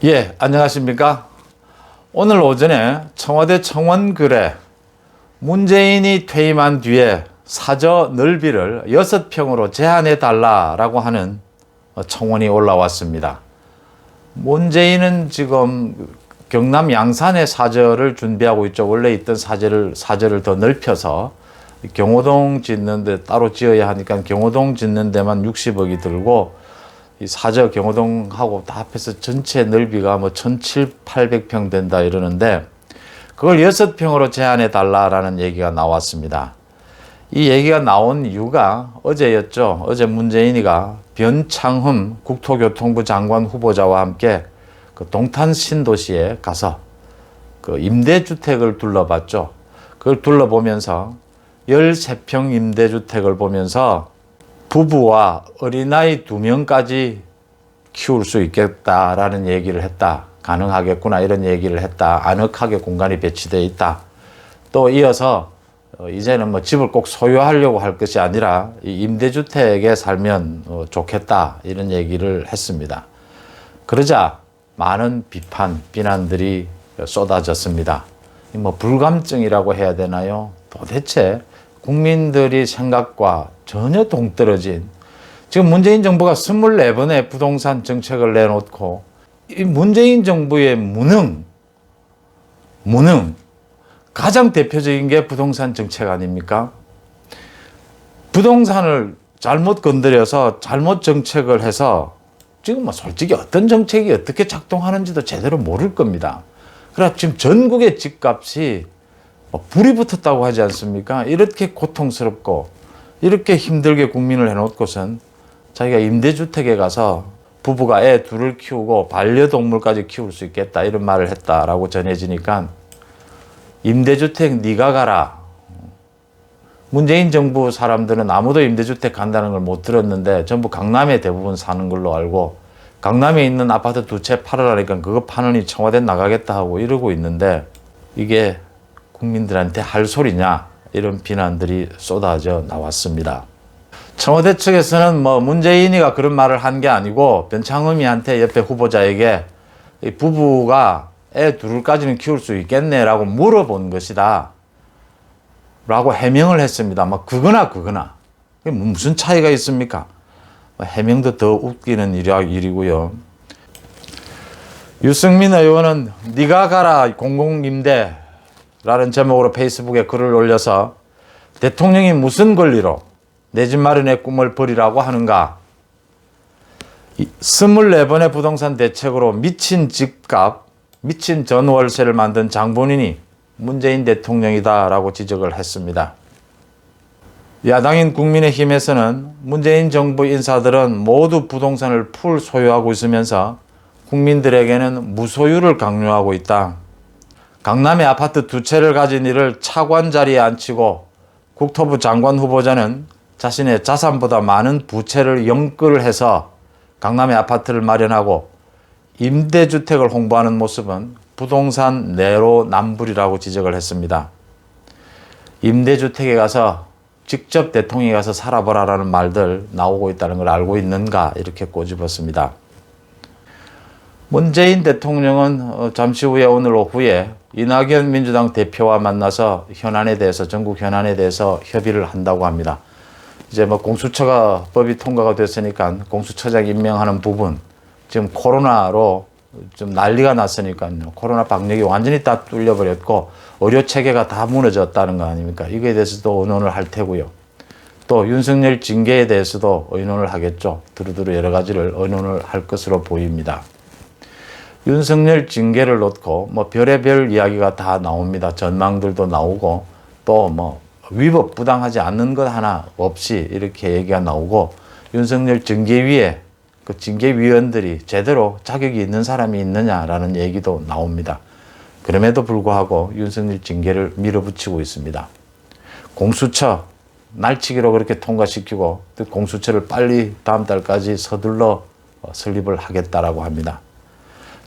예, 안녕하십니까? 오늘 오전에 청와대 청원글에 문재인이 퇴임한 뒤에 사저 넓이를 6평으로 제한해 달라라고 하는 청원이 올라왔습니다. 문재인은 지금 경남 양산에 사저를 준비하고 있죠. 원래 있던 사저를 더 넓혀서 경호동 짓는데 따로 지어야 하니까 경호동 짓는 데만 60억이 들고 이 사저 경호동하고 다 합해서 전체 넓이가 뭐 1,700~800평 된다 이러는데 그걸 6평으로 제한해 달라라는 얘기가 나왔습니다. 이 얘기가 나온 이유가 어제였죠. 어제 문재인이가 변창흠 국토교통부 장관 후보자와 함께 그 동탄 신도시에 가서 그 임대주택을 둘러봤죠. 그걸 둘러보면서 13평 임대주택을 보면서 부부와 어린아이 2명까지 키울 수 있겠다라는 얘기를 했다. 가능하겠구나 이런 얘기를 했다. 아늑하게 공간이 배치되어 있다. 또 이어서 이제는 뭐 집을 꼭 소유하려고 할 것이 아니라 이 임대주택에 살면 좋겠다 이런 얘기를 했습니다. 그러자 많은 비난들이 쏟아졌습니다. 뭐 불감증이라고 해야 되나요? 도대체 국민들이 생각과 전혀 동떨어진 지금 문재인 정부가 24번의 부동산 정책을 내놓고 이 문재인 정부의 무능 가장 대표적인 게 부동산 정책 아닙니까? 부동산을 잘못 건드려서 잘못 정책을 해서 지금 뭐 솔직히 어떤 정책이 어떻게 작동하는지도 제대로 모를 겁니다. 그래서 지금 전국의 집값이 불이 붙었다고 하지 않습니까? 이렇게 고통스럽고 이렇게 힘들게 국민을 해놓고선 자기가 임대주택에 가서 부부가 애 둘을 키우고 반려동물까지 키울 수 있겠다 이런 말을 했다라고 전해지니까 임대주택 네가 가라. 문재인 정부 사람들은 아무도 임대주택 간다는 걸 못 들었는데 전부 강남에 대부분 사는 걸로 알고 강남에 있는 아파트 2채 팔으라니까 그거 파느니 청와대 나가겠다 하고 이러고 있는데 이게 국민들한테 할 소리냐 이런 비난들이 쏟아져 나왔습니다. 청와대 측에서는 뭐 문재인이가 그런 말을 한 게 아니고 변창흠이한테 옆에 후보자에게 이 부부가 애 둘까지는 키울 수 있겠네 라고 물어본 것이다 라고 해명을 했습니다. 막 그거나 무슨 차이가 있습니까? 해명도 더 웃기는 일이고요. 유승민 의원은 네가 가라 공공임대 라는 제목으로 페이스북에 글을 올려서 대통령이 무슨 권리로 내 집 마련의 꿈을 버리라고 하는가. 24번의 부동산 대책으로 미친 집값, 미친 전월세를 만든 장본인이 문재인 대통령이다라고 지적을 했습니다. 야당인 국민의힘에서는 문재인 정부 인사들은 모두 부동산을 풀 소유하고 있으면서 국민들에게는 무소유를 강요하고 있다. 강남의 아파트 2채를 가진 이를 차관 자리에 앉히고 국토부 장관 후보자는 자신의 자산보다 많은 부채를 연끌해서 강남의 아파트를 마련하고 임대주택을 홍보하는 모습은 부동산 내로남불이라고 지적을 했습니다. 임대주택에 가서 직접 대통령이 가서 살아보라라는 말들 나오고 있다는 걸 알고 있는가 이렇게 꼬집었습니다. 문재인 대통령은 잠시 후에 오늘 오후에 이낙연 민주당 대표와 만나서 현안에 대해서 전국 현안에 대해서 협의를 한다고 합니다. 이제 뭐 공수처가 법이 통과가 됐으니까 공수처장 임명하는 부분 지금 코로나로 좀 난리가 났으니까요. 코로나 방역이 완전히 다 뚫려버렸고 의료 체계가 다 무너졌다는 거 아닙니까? 이거에 대해서도 의논을 할 테고요. 또 윤석열 징계에 대해서도 의논을 하겠죠. 두루두루 여러 가지를 의논을 할 것으로 보입니다. 윤석열 징계를 놓고 뭐 별의별 이야기가 다 나옵니다. 전망들도 나오고 또 뭐 위법 부당하지 않는 것 하나 없이 이렇게 얘기가 나오고 윤석열 징계위에 그 징계위원들이 제대로 자격이 있는 사람이 있느냐라는 얘기도 나옵니다. 그럼에도 불구하고 윤석열 징계를 밀어붙이고 있습니다. 공수처 날치기로 그렇게 통과시키고 또 공수처를 빨리 다음 달까지 서둘러 설립을 하겠다라고 합니다.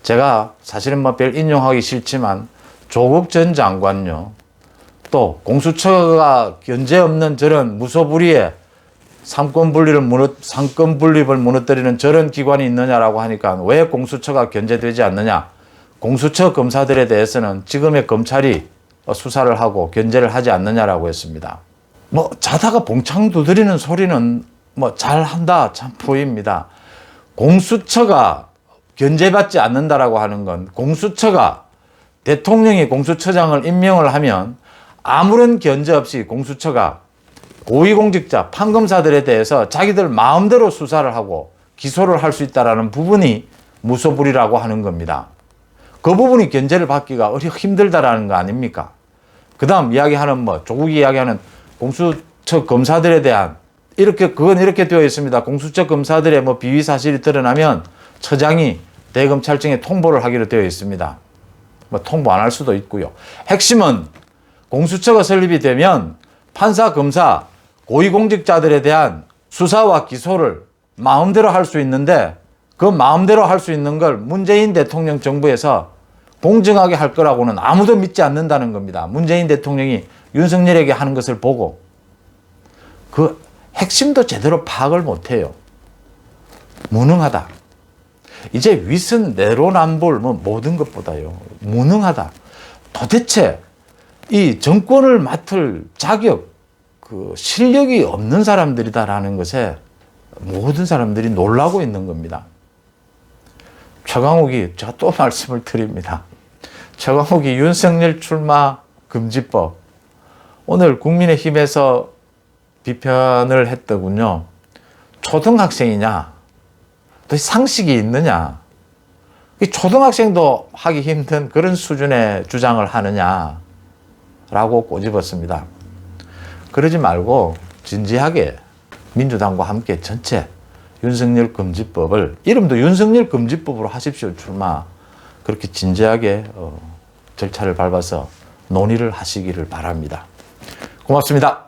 제가 사실은 뭐 별 인용하기 싫지만 조국 전 장관요. 또 공수처가 견제 없는 저런 무소불위의 상권 분립을 무너뜨리는 저런 기관이 있느냐라고 하니까 왜 공수처가 견제되지 않느냐. 공수처 검사들에 대해서는 지금의 검찰이 수사를 하고 견제를 하지 않느냐라고 했습니다. 뭐 자다가 봉창 두드리는 소리는 뭐 잘한다 참 보입니다. 공수처가 견제받지 않는다라고 하는 건 공수처가 대통령이 공수처장을 임명을 하면 아무런 견제 없이 공수처가 고위공직자, 판검사들에 대해서 자기들 마음대로 수사를 하고 기소를 할 수 있다는 부분이 무소불위라고 하는 겁니다. 그 부분이 견제를 받기가 힘들다라는 거 아닙니까? 그 다음 이야기하는 조국 이야기하는 공수처 검사들에 대한 그건 이렇게 되어 있습니다. 공수처 검사들의 비위 사실이 드러나면 처장이 대검찰청에 통보를 하기로 되어 있습니다. 통보 안 할 수도 있고요. 핵심은 공수처가 설립이 되면 판사, 검사, 고위공직자들에 대한 수사와 기소를 마음대로 할 수 있는데 그 마음대로 할 수 있는 걸 문재인 대통령 정부에서 공정하게 할 거라고는 아무도 믿지 않는다는 겁니다. 문재인 대통령이 윤석열에게 하는 것을 보고 그 핵심도 제대로 파악을 못해요. 무능하다. 이제 윗은 내로남불 모든 것보다요. 무능하다. 도대체 이 정권을 맡을 자격, 실력이 없는 사람들이다라는 것에 모든 사람들이 놀라고 있는 겁니다. 최강욱이 제가 또 말씀을 드립니다. 최강욱이 윤석열 출마 금지법 오늘 국민의힘에서 비판을 했더군요. 초등학생이냐? 또 상식이 있느냐? 초등학생도 하기 힘든 그런 수준의 주장을 하느냐라고 꼬집었습니다. 그러지 말고 진지하게 민주당과 함께 전체 윤석열 금지법을 이름도 윤석열 금지법으로 하십시오. 출마. 그렇게 진지하게 절차를 밟아서 논의를 하시기를 바랍니다. 고맙습니다.